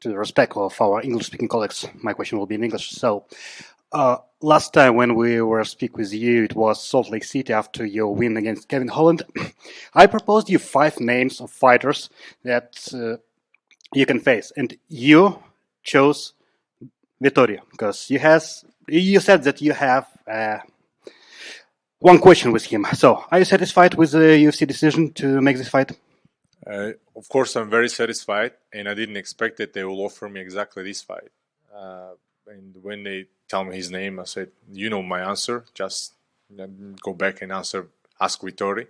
to the respect of our English-speaking colleagues, my question will be in English. So, last time when we were speak with you, it was Salt Lake City after your win against Kevin Holland. I proposed you 5 names of fighters that you can face, and you chose Vettori because you said that you have one question with him. So, are you satisfied with the UFC decision to make this fight? Of course, I'm very satisfied, and I didn't expect that they will offer me exactly this fight. And when they tell me his name, I said, "You know my answer. Just go back and ask Vettori."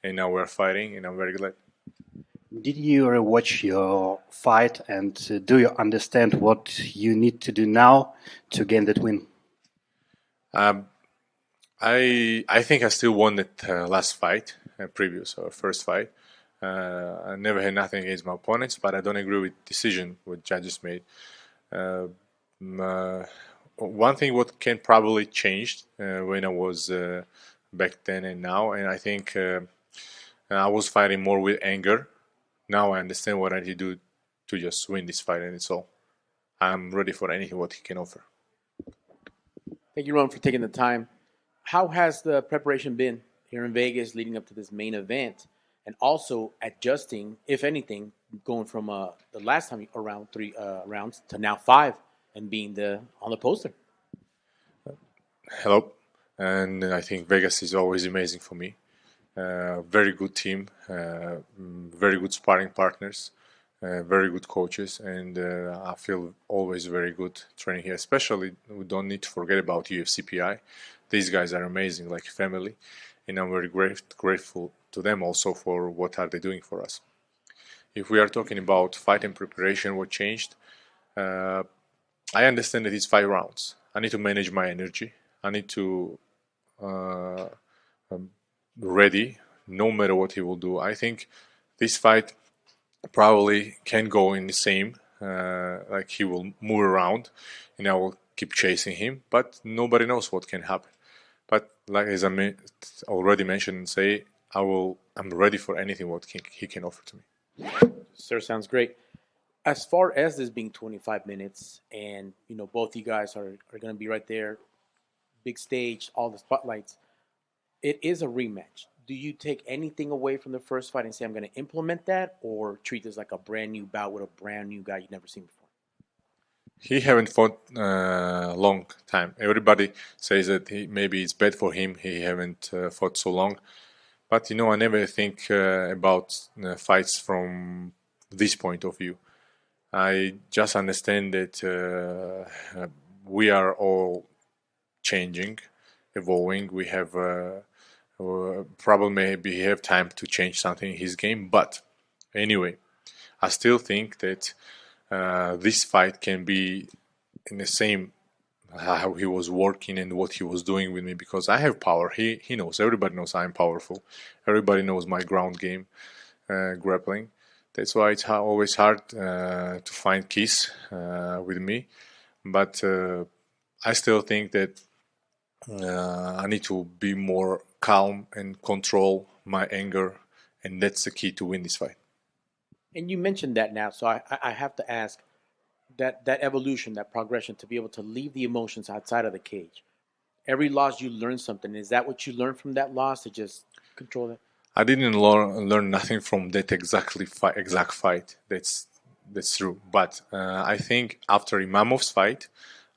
And now we're fighting, and I'm very glad. Did you rewatch your fight, and do you understand what you need to do now to gain that win? I think I still won that last fight, previous or first fight. I never had nothing against my opponents, but I don't agree with the decision what judges made. One thing what can probably change when I was back then and now, and I think I was fighting more with anger. Now I understand what I need to do to just win this fight, and it's all. I'm ready for anything what he can offer. Thank you, Roman, for taking the time. How has the preparation been here in Vegas leading up to this main event? And also adjusting, if anything, going from the last time around 3 rounds to now 5 and being on the poster. Hello, and I think Vegas is always amazing for me. Very good team, very good sparring partners, very good coaches, and I feel always very good training here. Especially, we don't need to forget about UFC PI. These guys are amazing, like family, and I'm very grateful to them also for what are they doing for us. If we are talking about fight and preparation, what changed, I understand that it's 5 rounds. I need to manage my energy. I need to ready no matter what he will do. I think this fight probably can go in the same, like he will move around and I will keep chasing him, but nobody knows what can happen. But like as I already mentioned and say, I'm ready for anything what he can offer to me. Sir, sounds great. As far as this being 25 minutes, and both you guys are going to be right there, big stage, all the spotlights. It is a rematch. Do you take anything away from the first fight and say I'm going to implement that, or treat this like a brand new bout with a brand new guy you've never seen before? He haven't fought a long time. Everybody says that maybe it's bad for him. He haven't fought so long. But I never think about fights from this point of view. I just understand that we are all changing, evolving. We have probably maybe have time to change something in his game. But anyway, I still think that this fight can be in the same how he was working and what he was doing with me, because I have power. He knows. Everybody knows I'm powerful. Everybody knows my ground game, grappling. That's why it's always hard to find keys with me. But I still think that I need to be more calm and control my anger, and that's the key to win this fight. And you mentioned that now, so I have to ask, that evolution, that progression, to be able to leave the emotions outside of the cage. Every loss you learn something. Is that what you learned from that loss, to just control it? I didn't learn nothing from that exact fight. That's true. But I think after Imamov's fight,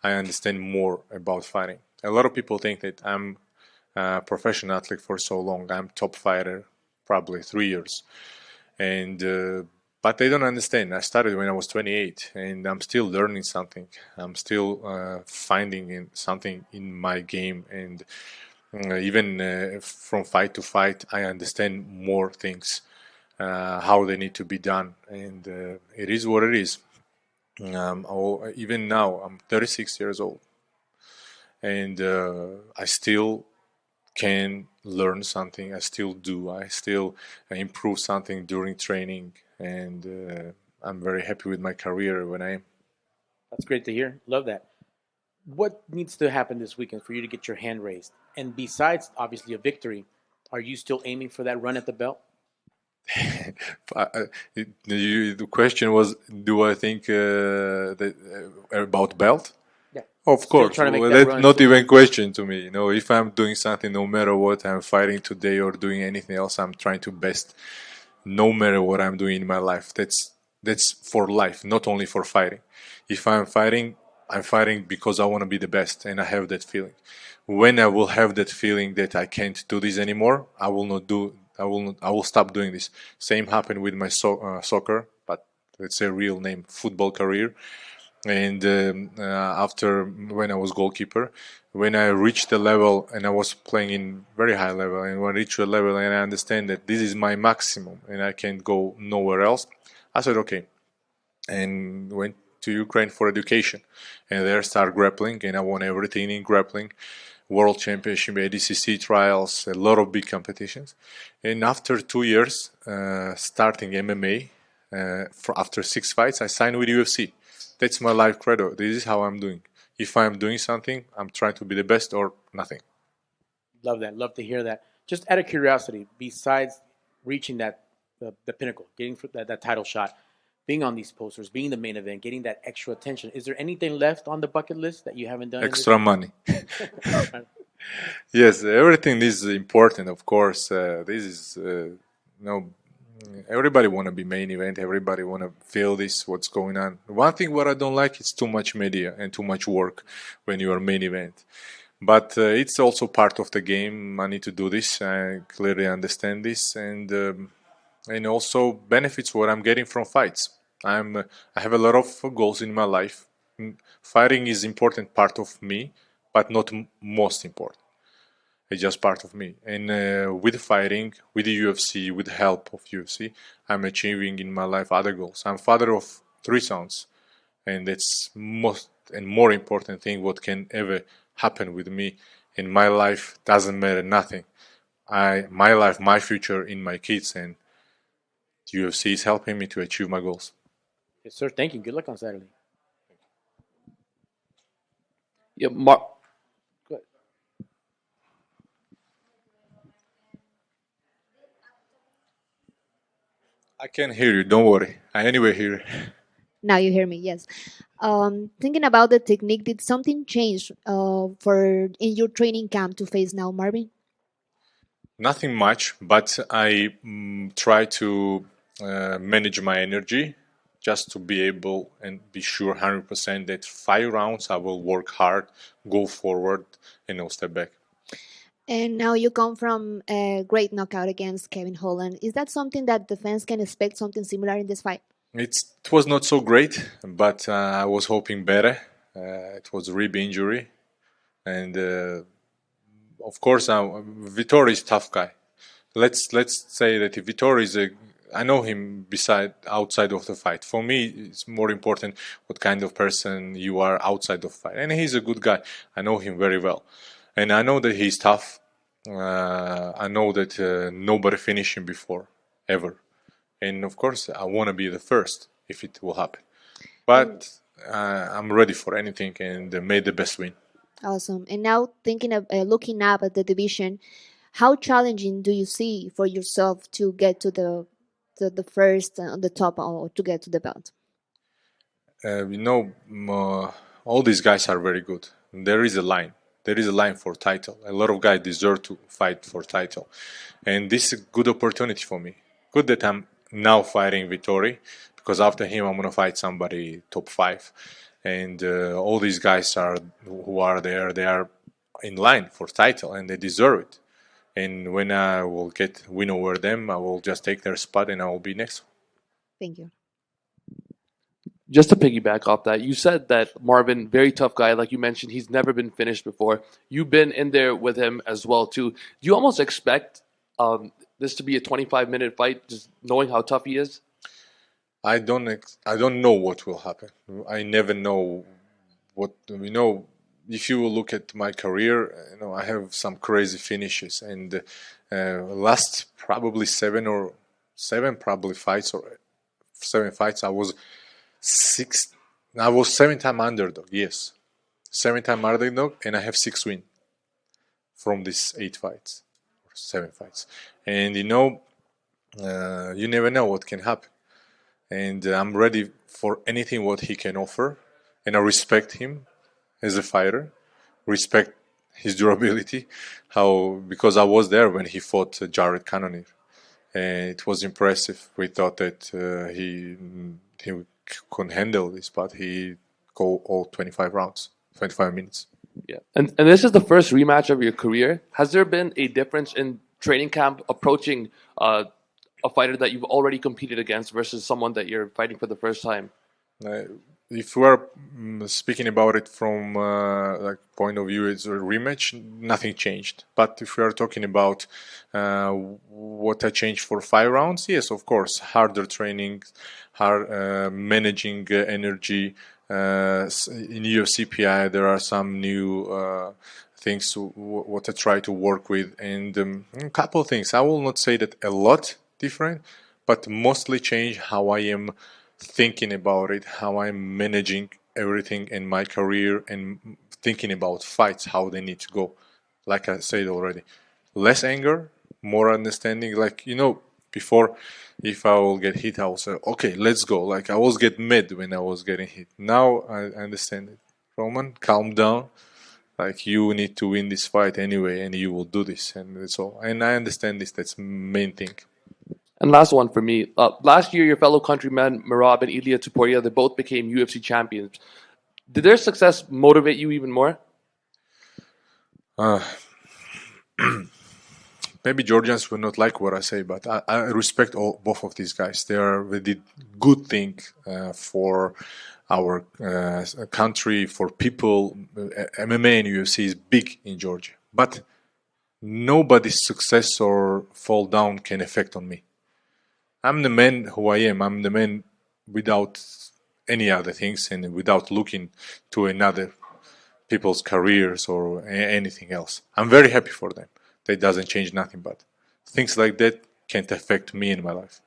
I understand more about fighting. A lot of people think that I'm a professional athlete for so long. I'm top fighter, probably 3 years, and but they don't understand. I started when I was 28, and I'm still learning something. I'm still finding something in my game, and even from fight to fight, I understand more things, how they need to be done, and it is what it is. Even now, I'm 36 years old, and I still can learn something. I still do. I still improve something during training, and I'm very happy with my career when I am. That's great to hear. Love that. What needs to happen this weekend for you to get your hand raised? And besides, obviously, a victory, are you still aiming for that run at the belt? The question was, do I think about belt? Yeah. Of Still course. trying to make Well, that that's run. not even question to me. If I'm doing something, no matter what I'm fighting today or doing anything else, I'm trying to best, no matter what I'm doing in my life. That's for life, not only for fighting. If I'm fighting because I want to be the best, and I have that feeling. When I will have that feeling that I can't do this anymore, I will not do. I will not. I will stop doing this. Same happened with my soccer, but let's say real name football career. And after, when I was goalkeeper, when I reached the level and I was playing in very high level, and when I reached a level and I understand that this is my maximum and I can't go nowhere else, I said okay, and went to Ukraine for education, and there start grappling, and I won everything in grappling, world championship, ADCC trials, a lot of big competitions. And after 2 years starting MMA, after 6 fights, I signed with UFC. That's my life credo. This is how I'm doing. If I'm doing something, I'm trying to be the best or nothing. Love that. Love to hear that. Just out of curiosity, besides reaching the pinnacle, getting that title shot, being on these posters, being the main event, getting that extra attention, is there anything left on the bucket list that you haven't done? Extra money. Yes, everything is important, of course. This is everybody want to be main event. Everybody want to feel this, what's going on. One thing what I don't like is too much media and too much work when you are main event. But it's also part of the game. I need to do this. I clearly understand this, and also benefits what I'm getting from fights. I have a lot of goals in my life. Fighting is important part of me, but not most important. It's just part of me. And with fighting, with the UFC, with the help of UFC, I'm achieving in my life other goals. I'm father of 3 sons, and that's most and more important thing what can ever happen with me in my life. Doesn't matter nothing. My life, my future in my kids, and UFC is helping me to achieve my goals. Yes, sir. Thank you. Good luck on Saturday. Yeah, Good. I can hear you. Don't worry. I anyway hear. Now you hear me, yes. Thinking about the technique, did something change for in your training camp to face now, Marvin? Nothing much, but I try to manage my energy just to be able and be sure 100% that 5 rounds I will work hard, go forward, and no step back. And now you come from a great knockout against Kevin Holland. Is that something that the fans can expect something similar in this fight? It was not so great, but I was hoping better. It was a rib injury, and of course, Vettori is a tough guy. Let's say that if Vettori is I know him outside of the fight. For me, it's more important what kind of person you are outside of the fight, and he's a good guy. I know him very well, and I know that he's tough. I know that nobody finished him before, ever, and of course, I want to be the first if it will happen. But I'm ready for anything, and may the best win. Awesome. And now thinking of looking up at the division, how challenging do you see for yourself to get to the first on the top or to get to the belt? All these guys are very good. There is a line. There is a line for title. A lot of guys deserve to fight for title, and this is a good opportunity for me. Good that I'm now fighting Vettori, because after him I'm gonna fight somebody top 5, and all these guys who are there. They are in line for title, and they deserve it. And when I will win over them, I will just take their spot, and I will be next. Thank you. just to piggyback off that, you said that Marvin, very tough guy, like you mentioned, he's never been finished before. You've been in there with him as well too. Do you almost expect this to be a 25-minute fight, just knowing how tough he is? I don't know what will happen. I never know what If you look at my career, I have some crazy finishes, and last probably seven fights or 7 fights, I was 7-time underdog. Yes, 7-time underdog, and I have 6 wins from these 8 fights or 7 fights. And you never know what can happen. And I'm ready for anything what he can offer, and I respect him as a fighter, respect his durability, because I was there when he fought Jared Cannonier, and it was impressive. We thought that he couldn't handle this, but he go all 25 rounds, 25 minutes. Yeah, and this is the first rematch of your career. Has there been a difference in training camp approaching a fighter that you've already competed against versus someone that you're fighting for the first time? If we are speaking about it from like point of view, it's a rematch. Nothing changed. But if we are talking about what I changed for 5 rounds, yes, of course, harder training, hard managing energy. In UFC PI, there are some new things what I try to work with, and a couple of things. I will not say that a lot different, but mostly change how I am thinking about it, how I'm managing everything in my career, and thinking about fights, how they need to go. Like I said already, less anger, more understanding. Like, before, if I will get hit, I will say, okay, let's go. Like, I always get mad when I was getting hit. Now I understand it. Roman, calm down. Like, you need to win this fight anyway, and you will do this, and that's all. And I understand this. That's the main thing. And last one for me. Last year, your fellow countrymen, Merab and Ilia Topuria, they both became UFC champions. Did their success motivate you even more? Maybe Georgians will not like what I say, but I respect both of these guys. They did good thing for our country, for people. MMA and UFC is big in Georgia, but nobody's success or fall down can affect on me. I'm the man who I am. I'm the man without any other things and without looking to another people's careers or anything else. I'm very happy for them. That doesn't change nothing, but things like that can't affect me in my life.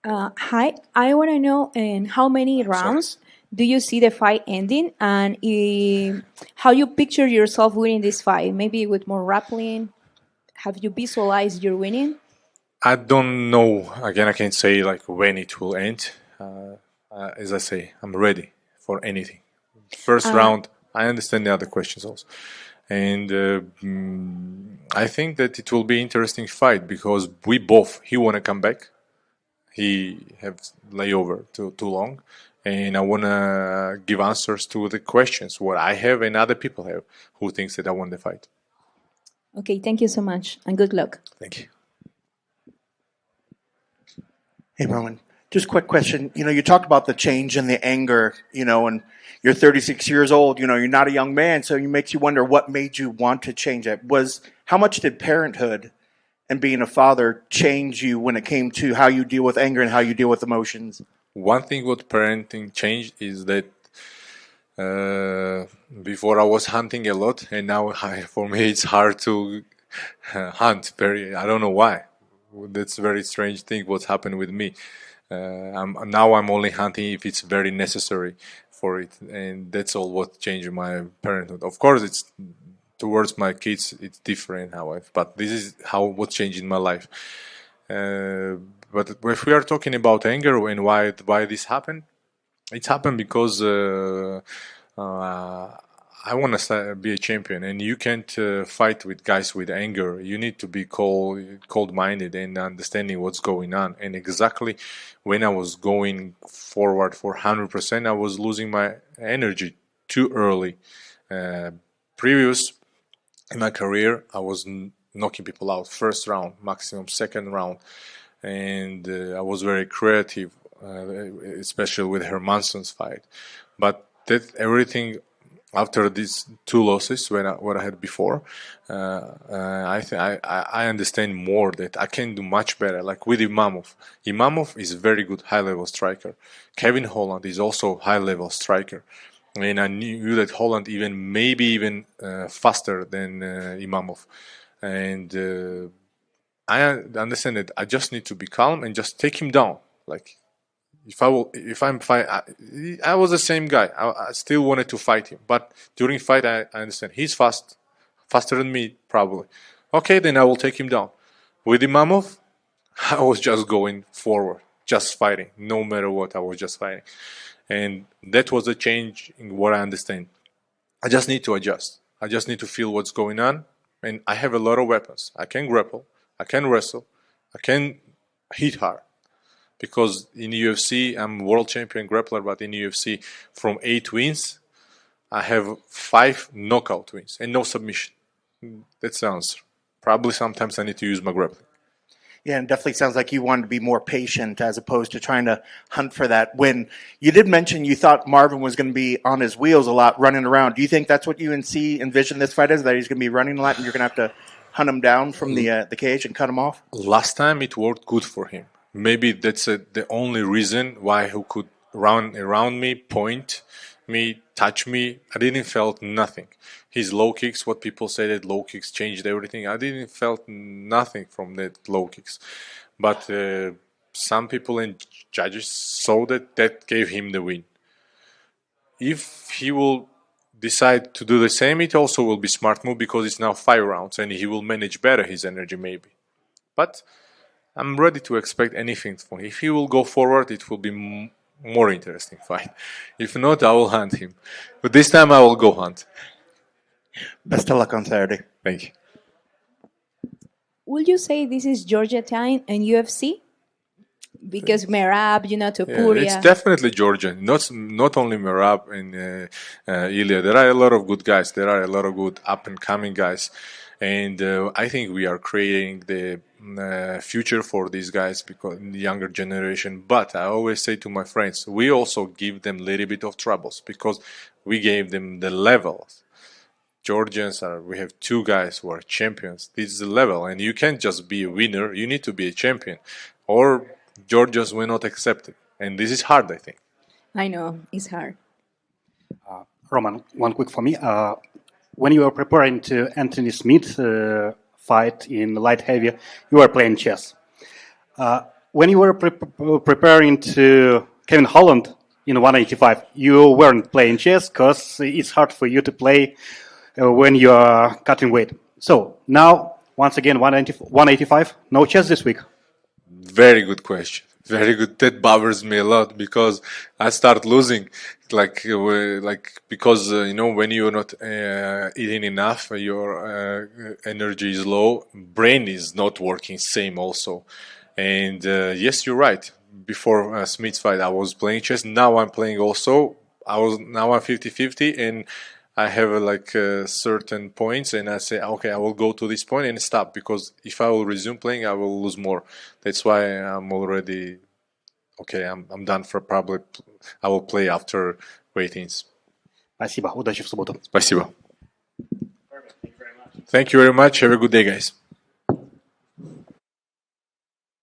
Hi, I want to know in how many rounds do you see the fight ending, and how you picture yourself winning this fight? Maybe with more grappling. Have you visualized your winning? I don't know. Again, I can't say like when it will end. As I say, I'm ready for anything. First round, I understand the other questions also. And I think that it will be interesting fight because he want to come back. He have layover too long. And I want to give answers to the questions what I have and other people have who thinks that I won the fight. Okay, thank you so much, and good luck. Thank you. Hey, Roman. Just a quick question. You talked about the change in the anger, and you're 36 years old, you're not a young man, so it makes you wonder what made you want to change that. How much did parenthood and being a father change you when it came to how you deal with anger and how you deal with emotions? One thing what parenting changed is that before I was hunting a lot, and now for me it's hard to hunt. I don't know why. That's a very strange thing what's happened with me. I'm only hunting if it's very necessary for it, and that's all what changed my parenthood. Of course, it's towards my kids, it's different, however, but this is what changed in my life. But if we are talking about anger and why this happened, it's happened because I want to be a champion, and you can't fight with guys with anger. You need to be cold-minded and understanding what's going on. And exactly when I was going forward for 100%, I was losing my energy too early. Previous in my career, I was knocking people out first round, maximum second round, and I was very creative, especially with Hermansson's fight. But that everything. After these 2 losses, what I had before, I understand more that I can do much better. Like with Imamov. Imamov is a very good high-level striker. Kevin Holland is also high-level striker. And I knew that Holland maybe even faster than Imamov. And I understand that I just need to be calm and just take him down. Like, if I'm fight, I was the same guy. I still wanted to fight him, but during fight, I understand he's faster than me probably. Okay, then I will take him down. With Imamov, I was just going forward, just fighting. No matter what, I was just fighting. And that was a change in what I understand. I just need to adjust. I just need to feel what's going on. And I have a lot of weapons. I can grapple. I can wrestle. I can hit hard. Because in UFC, I'm world champion grappler, but in UFC, from 8 wins, I have 5 knockout wins and no submission. That's the answer. Probably sometimes I need to use my grappling. Yeah, and definitely sounds like you wanted to be more patient as opposed to trying to hunt for that win. You did mention you thought Marvin was going to be on his wheels a lot, running around. Do you think that's what you envision this fight as, that he's going to be running a lot and you're going to have to hunt him down from the cage and cut him off? Last time it worked good for him. Maybe that's the only reason why he could run around me, point me, touch me. I didn't felt nothing. His low kicks, what people say that low kicks changed everything. I didn't felt nothing from that low kicks. But some people and judges saw that gave him the win. If he will decide to do the same, it also will be smart move because it's now 5 rounds and he will manage better his energy maybe. But I'm ready to expect anything from him. If he will go forward, it will be more interesting fight. If not, I will hunt him. But this time I will go hunt. Best of luck on Saturday. Thank you. Would you say this is Georgia time in UFC? Because Merab, Topuria. It's definitely Georgian. Not only Merab and Ilia. There are a lot of good guys. There are a lot of good up-and-coming guys. And I think we are creating the future for these guys because the younger generation. But I always say to my friends, we also give them a little bit of troubles because we gave them the levels. Georgians we have 2 guys who are champions. This is the level, and you can't just be a winner. You need to be a champion, or Georgians will not accept it. And this is hard, I think. I know, it's hard. Roman, one quick for me. When you were preparing to Anthony Smith fight in light heavy, you were playing chess. When you were preparing to Kevin Holland in 185, you weren't playing chess because it's hard for you to play when you are cutting weight. So now, once again, 185, no chess this week. Very good question. Very good. That bothers me a lot because I start losing, because when you're not eating enough, your energy is low. Brain is not working same also. And yes, you're right. Before Smith's fight, I was playing chess. Now I'm playing also. Now I'm 50-50 and I have certain points and I say, okay, I will go to this point and stop because if I will resume playing, I will lose more. That's why I'm already, okay, I'm done for probably, I will play after weigh-ins. Спасибо. Удачи в субботу. Спасибо. Thank you very much. Have a good day, guys.